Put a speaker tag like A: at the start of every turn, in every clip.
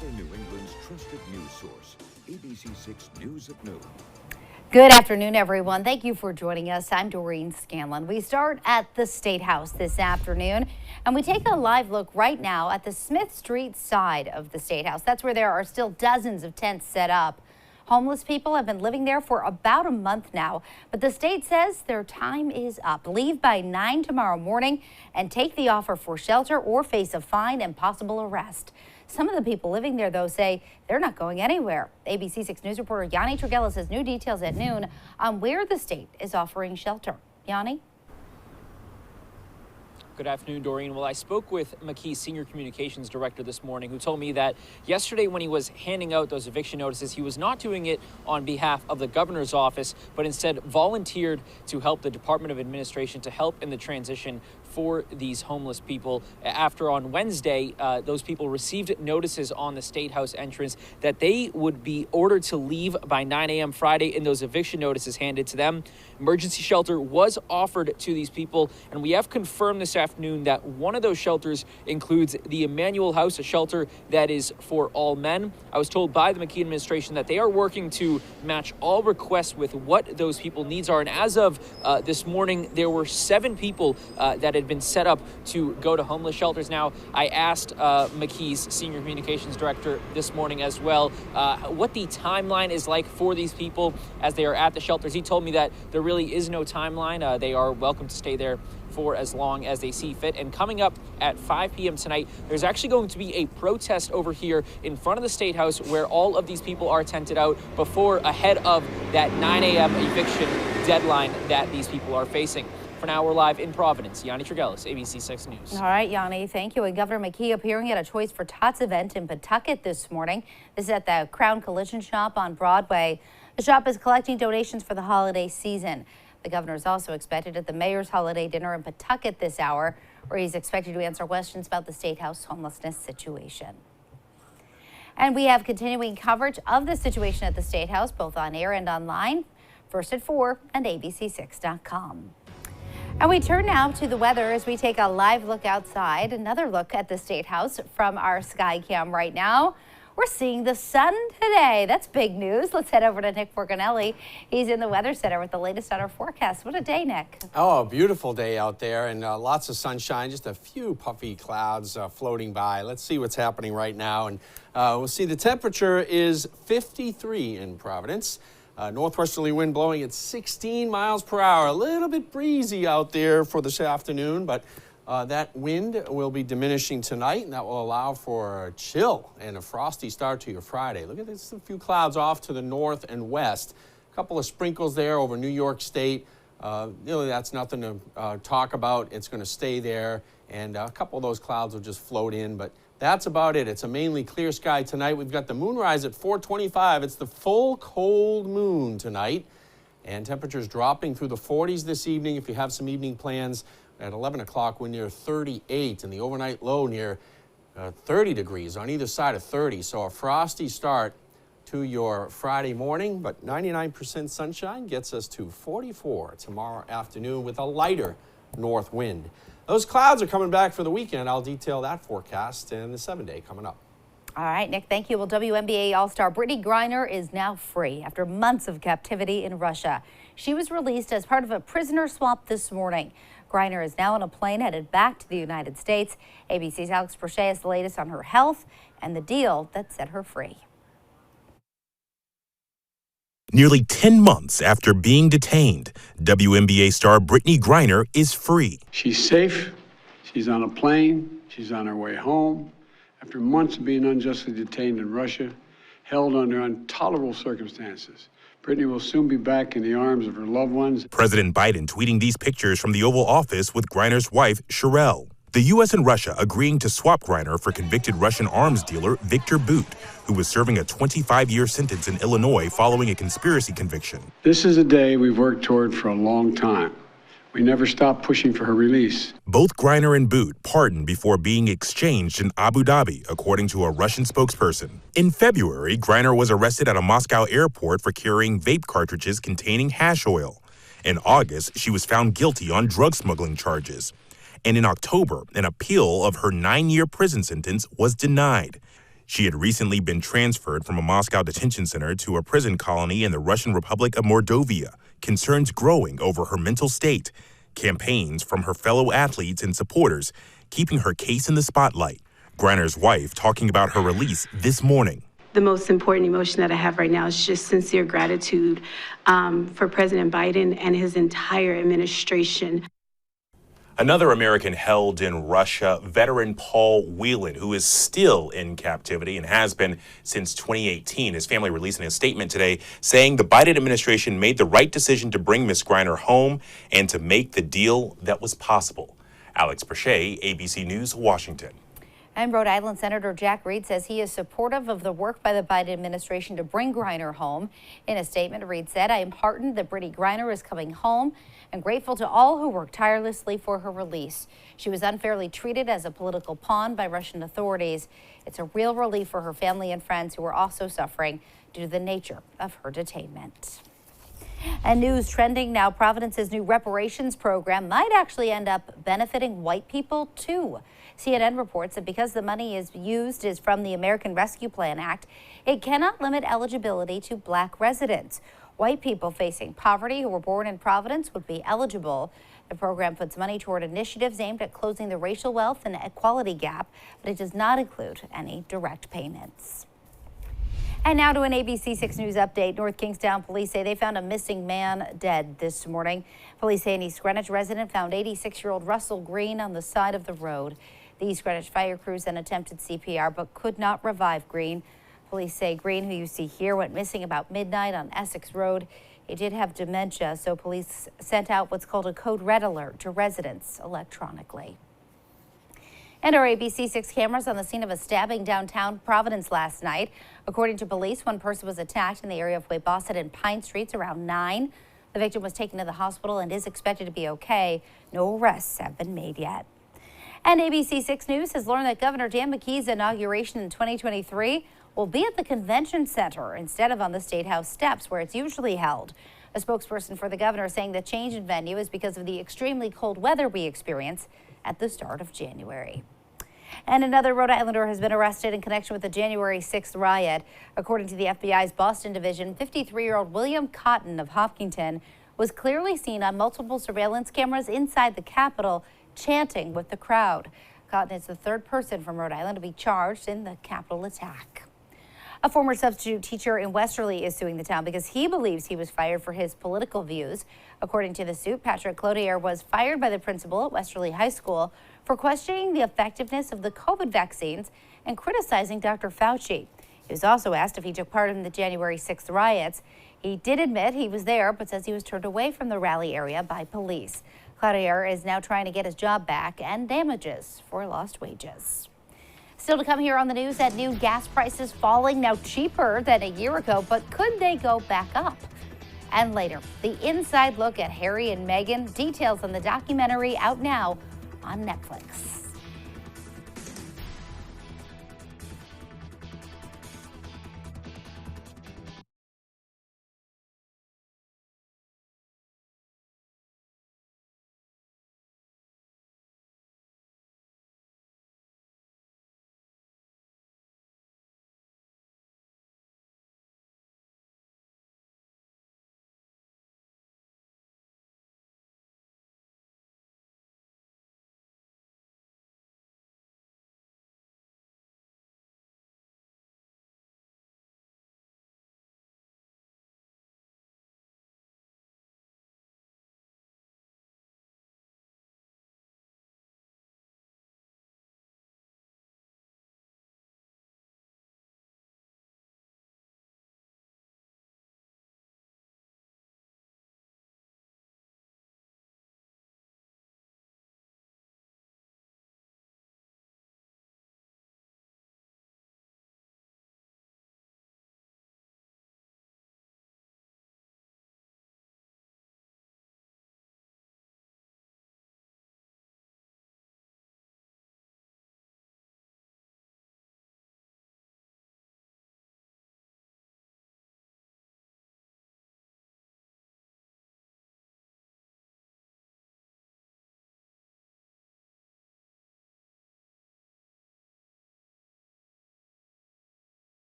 A: Northern New England's trusted news source, ABC6 News at Noon.
B: Good afternoon, everyone. Thank you for joining us. I'm Doreen Scanlon. We start at the State House this afternoon, and we take a live look right now at the Smith Street side of the State House. That's where there are still dozens of tents set up. Homeless people have been living there for about a month now, but the state says their time is up. Leave by 9 tomorrow morning and take the offer for shelter or face a fine and possible arrest. Some of the people living there, though, say they're not going anywhere. ABC6 News reporter Yanni Tregelis has new details at noon on where the state is offering shelter. Yanni?
C: Good afternoon, Doreen. Well, I spoke with McKee's senior communications director this morning, who told me that yesterday when he was handing out those eviction notices, he was not doing it on behalf of the governor's office, but instead volunteered to help the Department of Administration to help in the transition for these homeless people. After on Wednesday, those people received notices on the State House entrance that they would be ordered to leave by 9 a.m. Friday, and those eviction notices handed to them. Emergency shelter was offered to these people, and we have confirmed this afternoon that one of those shelters includes the Emmanuel House, a shelter that is for all men. I was told by the McKee administration that they are working to match all requests with what those people needs are, and as of this morning, there were 7 people that had been set up to go to homeless shelters. Now, I asked McKee's senior communications director this morning as well what the timeline is like for these people as they are at the shelters. He told me that there really is no timeline. They are welcome to stay there for as long as they see fit. And coming up at 5 p.m. tonight, there's actually going to be a protest over here in front of the State House where all of these people are tented out ahead of that 9 a.m. eviction deadline that these people are facing. For now, we're live in Providence. Yanni Tregelis, ABC6 News.
B: All right, Yanni, thank you. And Governor McKee appearing at a Choice for Tots event in Pawtucket this morning. This is at the Crown Collision Shop on Broadway. The shop is collecting donations for the holiday season. The governor is also expected at the mayor's holiday dinner in Pawtucket this hour, where he's expected to answer questions about the State House homelessness situation. And we have continuing coverage of the situation at the State House, both on air and online. First at 4 and ABC6.com. And we turn now to the weather as we take a live look outside. Another look at the State House from our sky cam right now. We're seeing the sun today. That's big news. Let's head over to Nick Forcanelli. He's in the Weather Center with the latest on our forecast. What a day, Nick.
D: Oh, a beautiful day out there and lots of sunshine, just a few puffy clouds floating by. Let's see what's happening right now. And we'll see the temperature is 53 in Providence. Northwesterly wind blowing at 16 miles per hour. A little bit breezy out there for this afternoon, but that wind will be diminishing tonight, and that will allow for a chill and a frosty start to your Friday. Look at this, a few clouds off to the north and west. A couple of sprinkles there over New York State. Really, that's nothing to talk about. It's going to stay there, and a couple of those clouds will just float in, but that's about it. It's a mainly clear sky tonight. We've got the moonrise at 4:25. It's the full cold moon tonight, and temperatures dropping through the 40s this evening. If you have some evening plans, at 11 o'clock, we're near 38, and the overnight low near 30 degrees on either side of 30. So a frosty start to your Friday morning, but 99% sunshine gets us to 44 tomorrow afternoon with a lighter north wind. Those clouds are coming back for the weekend. I'll detail that forecast in the 7-day coming up.
B: All right, Nick, thank you. Well, WNBA All-Star Brittany Griner is now free after months of captivity in Russia. She was released as part of a prisoner swap this morning. Griner is now on a plane headed back to the United States. ABC's Alex Brochet has the latest on her health and the deal that set her free.
E: Nearly 10 months after being detained, WNBA star Brittany Griner is free.
F: She's safe. She's on a plane. She's on her way home. After months of being unjustly detained in Russia, held under intolerable circumstances, Brittany will soon be back in the arms of her loved ones.
E: President Biden tweeting these pictures from the Oval Office with Griner's wife, Sherelle. The U.S. and Russia agreeing to swap Griner for convicted Russian arms dealer Victor Bout, who was serving a 25-year sentence in Illinois following a conspiracy conviction.
F: This is a day we've worked toward for a long time. We never stopped pushing for her release.
E: Both Griner and Bout pardoned before being exchanged in Abu Dhabi, according to a Russian spokesperson. In February, Griner was arrested at a Moscow airport for carrying vape cartridges containing hash oil. In August, she was found guilty on drug smuggling charges. And in October, an appeal of her 9-year prison sentence was denied. She had recently been transferred from a Moscow detention center to a prison colony in the Russian Republic of Mordovia, concerns growing over her mental state, campaigns from her fellow athletes and supporters, keeping her case in the spotlight. Griner's wife talking about her release this morning.
G: The most important emotion that I have right now is just sincere gratitude for President Biden and his entire administration.
E: Another American held in Russia, veteran Paul Whelan, who is still in captivity and has been since 2018. His family releasing a statement today saying the Biden administration made the right decision to bring Ms. Griner home and to make the deal that was possible. Alex Perche, ABC News, Washington.
B: And Rhode Island Senator Jack Reed says he is supportive of the work by the Biden administration to bring Griner home. In a statement, Reed said, "I am heartened that Brittany Griner is coming home and grateful to all who worked tirelessly for her release. She was unfairly treated as a political pawn by Russian authorities. It's a real relief for her family and friends who are also suffering due to the nature of her detainment." And news trending now, Providence's new reparations program might actually end up benefiting white people too. CNN reports that because the money is from the American Rescue Plan Act, it cannot limit eligibility to black residents. White people facing poverty who were born in Providence would be eligible. The program puts money toward initiatives aimed at closing the racial wealth and equality gap, but it does not include any direct payments. And now to an ABC6 News update. North Kingstown police say they found a missing man dead this morning. Police say an East Greenwich resident found 86-year-old Russell Green on the side of the road. The East Greenwich fire crews then attempted CPR but could not revive Green. Police say Green, who you see here, went missing about midnight on Essex Road. He did have dementia, so police sent out what's called a code red alert to residents electronically. And our ABC6 cameras on the scene of a stabbing downtown Providence last night. According to police, one person was attacked in the area of Weybosset and Pine Streets around 9. The victim was taken to the hospital and is expected to be okay. No arrests have been made yet. And ABC6 News has learned that Governor Dan McKee's inauguration in 2023 will be at the convention center instead of on the State House steps where it's usually held. A spokesperson for the governor saying the change in venue is because of the extremely cold weather we experience at the start of January. And another Rhode Islander has been arrested in connection with the January 6th riot. According to the FBI's Boston division, 53-year-old William Cotton of Hopkinton was clearly seen on multiple surveillance cameras inside the Capitol chanting with the crowd. Cotton is the third person from Rhode Island to be charged in the Capitol attack. A former substitute teacher in Westerly is suing the town because he believes he was fired for his political views. According to the suit, Patrick Cloutier was fired by the principal at Westerly High School for questioning the effectiveness of the COVID vaccines and criticizing Dr. Fauci. He was also asked if he took part in the January 6th riots. He did admit he was there, but says he was turned away from the rally area by police. Cloutier is now trying to get his job back and damages for lost wages. Still to come here on the news at noon, gas prices falling, now cheaper than a year ago, but could they go back up? And later, the inside look at Harry and Meghan, details on the documentary out now on Netflix.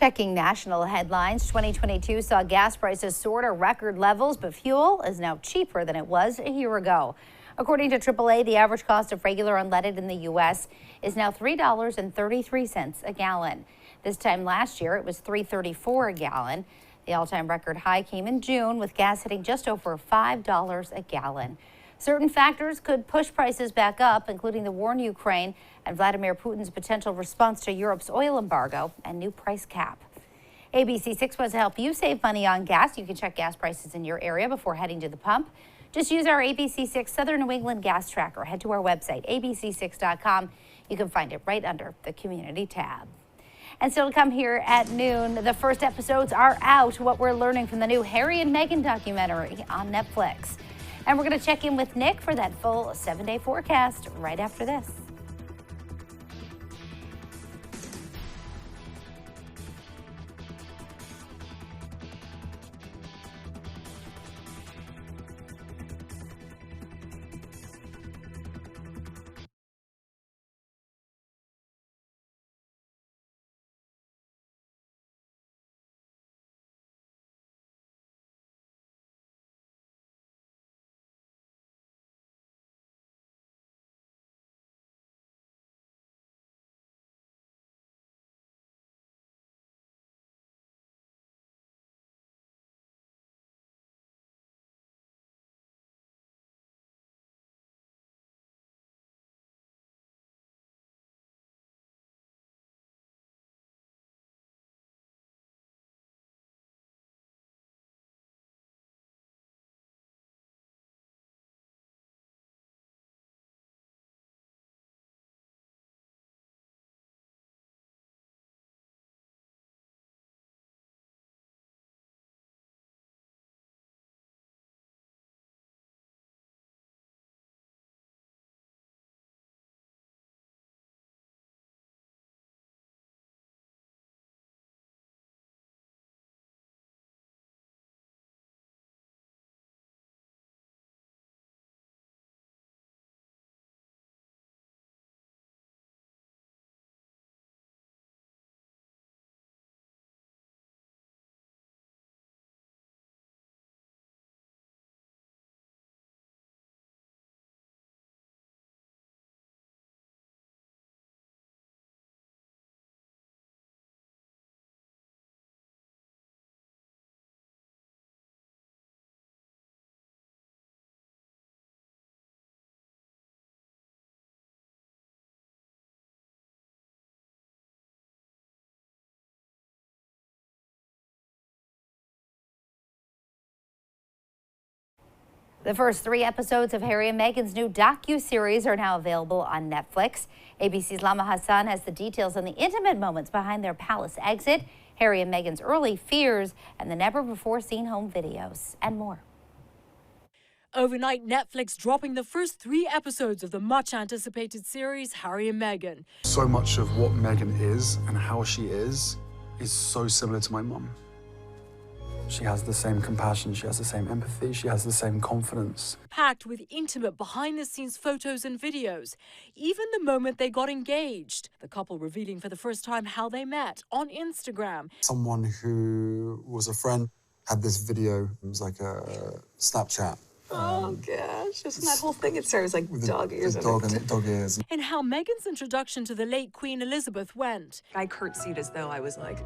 B: Checking national headlines, 2022 saw gas prices soar to record levels, but fuel is now cheaper than it was a year ago. According to AAA, the average cost of regular unleaded in the U.S. is now $3.33 a gallon. This time last year, it was $3.34 a gallon. The all-time record high came in June, with gas hitting just over $5 a gallon. Certain factors could push prices back up, including the war in Ukraine and Vladimir Putin's potential response to Europe's oil embargo and new price cap. ABC6 wants to help you save money on gas. You can check gas prices in your area before heading to the pump. Just use our ABC6 Southern New England gas tracker. Head to our website, abc6.com. You can find it right under the community tab. And still to come here at noon, the first episodes are out. What we're learning from the new Harry and Meghan documentary on Netflix. And we're going to check in with Nick for that full 7-day forecast right after this. The first 3 episodes of Harry and Meghan's new docu-series are now available on Netflix. ABC's Lama Hassan has the details on the intimate moments behind their palace exit, Harry and Meghan's early fears, and the never-before-seen home videos, and more.
H: Overnight, Netflix dropping the first 3 episodes of the much-anticipated series, Harry and Meghan.
I: So much of what Meghan is and how she is so similar to my mum. She has the same compassion, she has the same empathy, she has the same confidence.
H: Packed with intimate behind-the-scenes photos and videos, even the moment they got engaged. The couple revealing for the first time how they met on Instagram.
I: Someone who was a friend had this video. It was like a Snapchat.
J: Oh gosh, isn't that whole thing? It started like dog ears.
I: Dog ears.
H: And how Meghan's introduction to the late Queen Elizabeth went.
J: I curtsied as though I was like,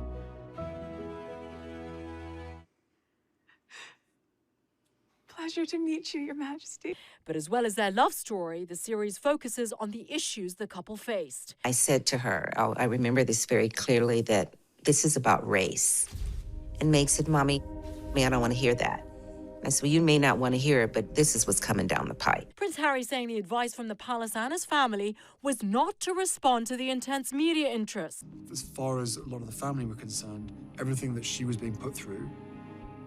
J: pleasure to meet you, Your Majesty.
H: But as well as their love story, the series focuses on the issues the couple faced.
K: I said to her, I remember this very clearly, that this is about race. And Meg said, Mommy, I don't want to hear that. I said, well, you may not want to hear it, but this is what's coming down the pipe.
H: Prince Harry saying the advice from the palace and his family was not to respond to the intense media interest.
I: As far as a lot of the family were concerned, everything that she was being put through,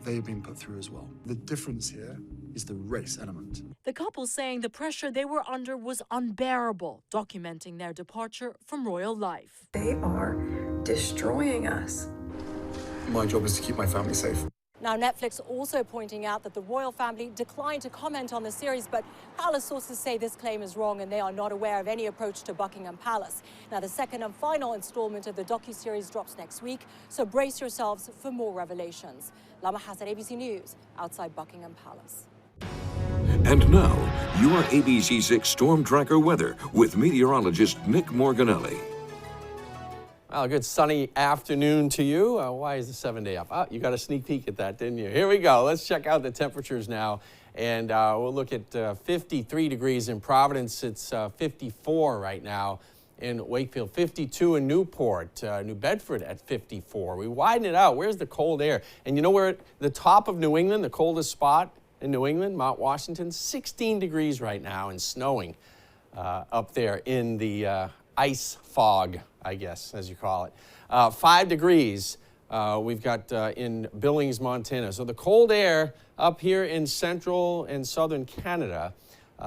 I: they've been put through as well. The difference here is the race element.
H: The couple saying the pressure they were under was unbearable, documenting their departure from royal life.
J: They are destroying us.
I: My job is to keep my family safe.
H: Now, Netflix also pointing out that the royal family declined to comment on the series, but palace sources say this claim is wrong and they are not aware of any approach to Buckingham Palace. Now, the second and final installment of the docuseries drops next week, so brace yourselves for more revelations. Lama Hassan, ABC News, outside Buckingham Palace.
A: And now, your ABC6 Storm Tracker weather with meteorologist Nick Morganelli.
D: Well, a good sunny afternoon to you. Why is the 7-day up? Oh, you got a sneak peek at that, didn't you? Here we go. Let's check out the temperatures now. And we'll look at 53 degrees in Providence. It's 54 right now in Wakefield, 52 in Newport, New Bedford at 54. We widen it out. Where's the cold air? And you know where the top of New England, the coldest spot in New England, Mount Washington, 16 degrees right now and snowing up there in the ice fog, I guess, as you call it. 5 degrees we've got in Billings, Montana. So the cold air up here in central and southern Canada,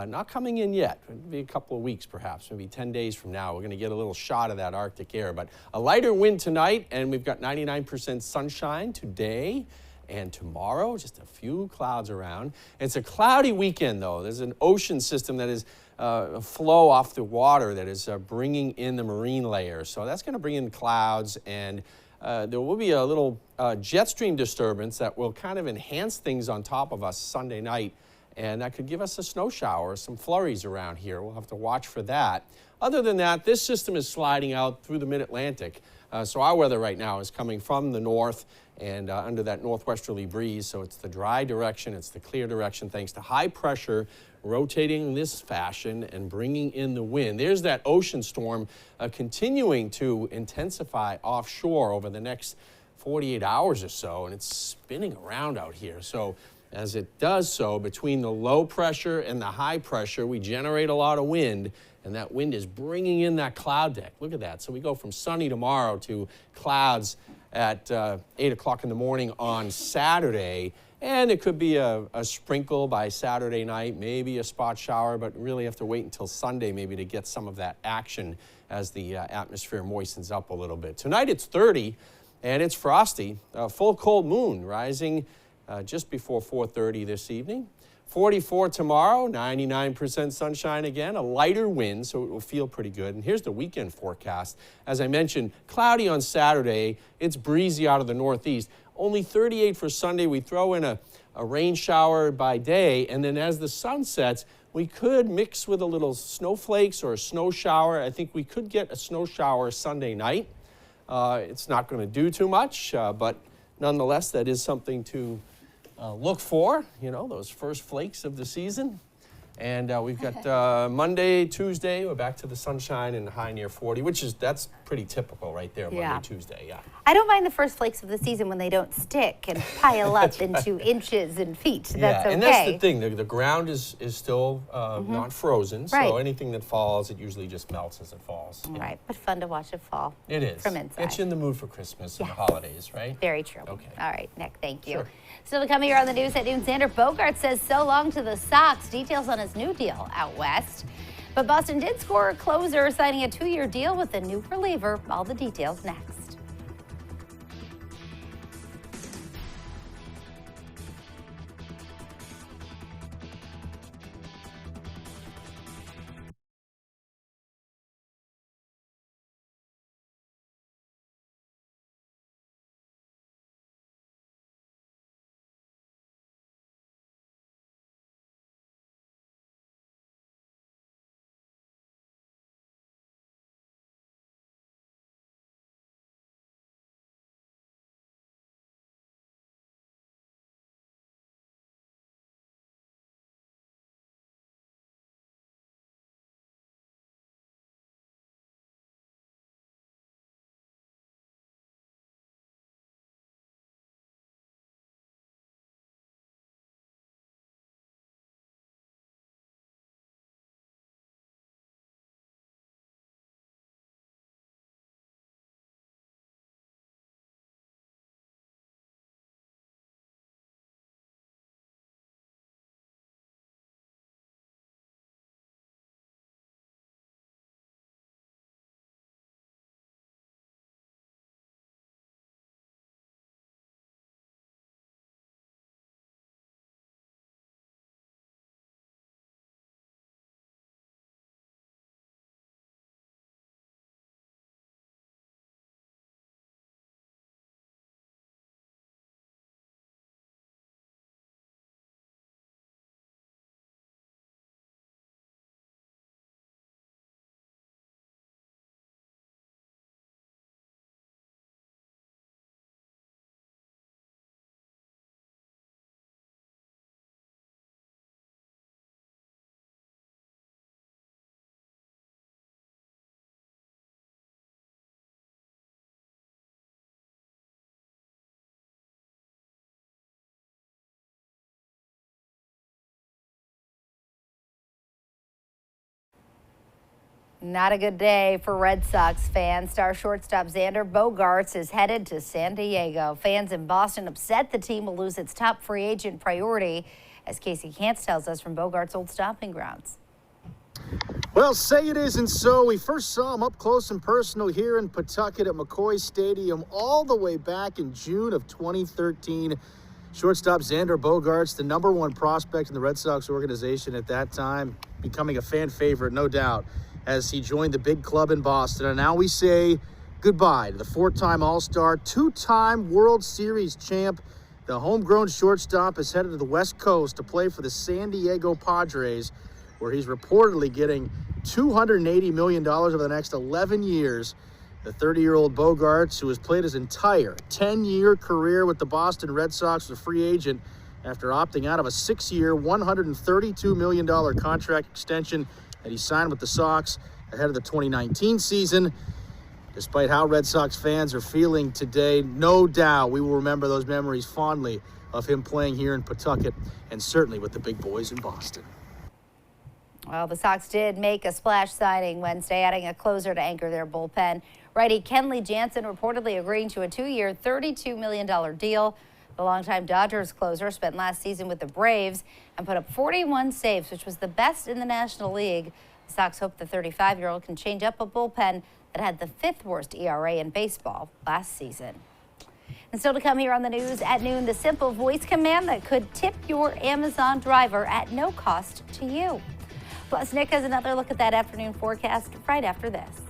D: not coming in yet. It'll be a couple of weeks perhaps, maybe 10 days from now. We're going to get a little shot of that Arctic air. But a lighter wind tonight, and we've got 99% sunshine today. And tomorrow, just a few clouds around. It's a cloudy weekend, though. There's an ocean system that is a flow off the water that is bringing in the marine layers. So that's going to bring in clouds, and there will be a little jet stream disturbance that will kind of enhance things on top of us Sunday night, and that could give us a snow shower, some flurries around here. We'll have to watch for that. Other than that, this system is sliding out through the mid-Atlantic. So our weather right now is coming from the north and under that northwesterly breeze. So it's the dry direction, it's the clear direction, thanks to high pressure rotating in this fashion and bringing in the wind. There's that ocean storm continuing to intensify offshore over the next 48 hours or so, and it's spinning around out here. So as it does so, between the low pressure and the high pressure, we generate a lot of wind, and that wind is bringing in that cloud deck. Look at that. So we go from sunny tomorrow to clouds at 8 o'clock in the morning on Saturday, and it could be a sprinkle by Saturday night, maybe a spot shower, but really have to wait until Sunday maybe to get some of that action as the atmosphere moistens up a little bit. Tonight it's 30, and it's frosty. Full cold moon rising just before 4:30 this evening. 44 tomorrow, 99% sunshine again, a lighter wind, so it will feel pretty good. And here's the weekend forecast. As I mentioned, cloudy on Saturday. It's breezy out of the northeast. Only 38 for Sunday. We throw in a rain shower by day, and then as the sun sets, we could mix with a little snowflakes or a snow shower. I think we could get a snow shower Sunday night. It's not going to do too much, but nonetheless, that is something to look for, you know, those first flakes of the season. And we've got Monday, Tuesday, we're back to the sunshine and high near 40, that's pretty typical right there, Monday, Tuesday, yeah.
B: I don't mind the first flakes of the season when they don't stick and pile up into inches and feet. That's okay.
D: And that's the thing, the ground is still not frozen, so anything that falls, it usually just melts as it falls.
B: Right, but fun to watch it fall.
D: It is.
B: From inside.
D: Gets you in the mood for Christmas and the holidays, right?
B: Very true.
D: Okay.
B: All right, Nick, thank you.
D: Sure.
B: Still to come here on the news at noon, Xander Bogaerts says so long to the Sox. Details on his new deal out west. But Boston did score a closer, signing a 2-year deal with a new reliever. All the details next. Not a good day for Red Sox fans. Star shortstop Xander Bogaerts is headed to San Diego. Fans in Boston upset the team will lose its top free agent priority, as Casey Cantz tells us from Bogaerts' old stomping grounds.
L: Well, say it isn't so. We first saw him up close and personal here in Pawtucket at McCoy Stadium all the way back in June of 2013. Shortstop Xander Bogaerts, the #1 prospect in the Red Sox organization at that time, becoming a fan favorite, no doubt, as he joined the big club in Boston. And now we say goodbye to the 4-time All-Star, 2-time World Series champ. The homegrown shortstop is headed to the West Coast to play for the San Diego Padres, where he's reportedly getting $280 million over the next 11 years. The 30-year-old Bogaerts, who has played his entire 10-year career with the Boston Red Sox, was a free agent after opting out of a 6-year, $132 million contract extension that he signed with the Sox ahead of the 2019 season. Despite how Red Sox fans are feeling today, no doubt we will remember those memories fondly of him playing here in Pawtucket and certainly with the big boys in Boston.
B: Well, the Sox did make a splash signing Wednesday, adding a closer to anchor their bullpen. Righty Kenley Jansen reportedly agreeing to a 2-year, $32 million deal. The longtime Dodgers closer spent last season with the Braves and put up 41 saves, which was the best in the National League. The Sox hope the 35-year-old can change up a bullpen that had the 5th worst ERA in baseball last season. And still to come here on the news at noon, the simple voice command that could tip your Amazon driver at no cost to you. Plus, Nick has another look at that afternoon forecast right after this.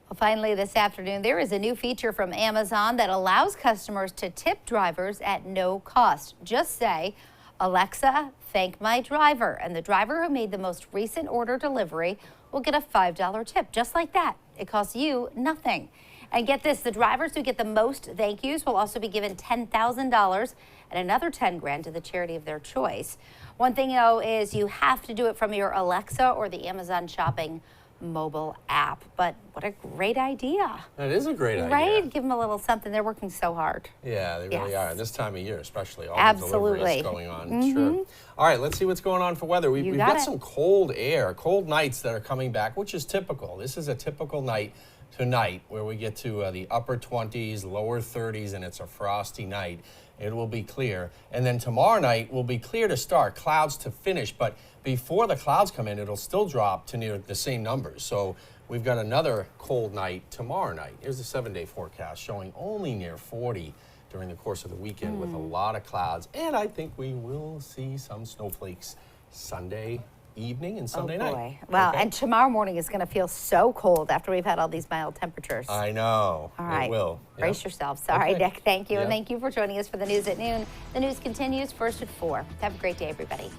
B: Well, finally this afternoon, there is a new feature from Amazon that allows customers to tip drivers at no cost. Just say, Alexa, thank my driver, and the driver who made the most recent order delivery will get a $5 tip, just like that. It costs you nothing. And get this, the drivers who get the most thank yous will also be given $10,000 and another $10,000 to the charity of their choice. One thing, though, is you have to do it from your Alexa or the Amazon shopping mobile app. But what a great idea.
D: That is a great idea.
B: Right? Give them a little something. They're working so hard.
D: Yeah, they really are. This time of year, especially all
B: Absolutely.
D: the deliveries going on. Sure. All right, let's see what's going on for weather. We've got some cold air, cold nights that are coming back, which is typical. This is a typical night tonight where we get to the upper 20s, lower 30s, and it's a frosty night. It will be clear. And then tomorrow night will be clear to start, clouds to finish. But before the clouds come in, it'll still drop to near the same numbers. So we've got another cold night tomorrow night. Here's the 7-day forecast showing only near 40 during the course of the weekend with a lot of clouds. And I think we will see some snowflakes Sunday evening and Sunday night.
B: Wow, and tomorrow morning is going to feel so cold after we've had all these mild temperatures.
D: I know.
B: All right.
D: It will.
B: Brace yourselves. All right, Nick, thank you. And thank you for joining us for the news at noon. The news continues first at 4. Have a great day, everybody.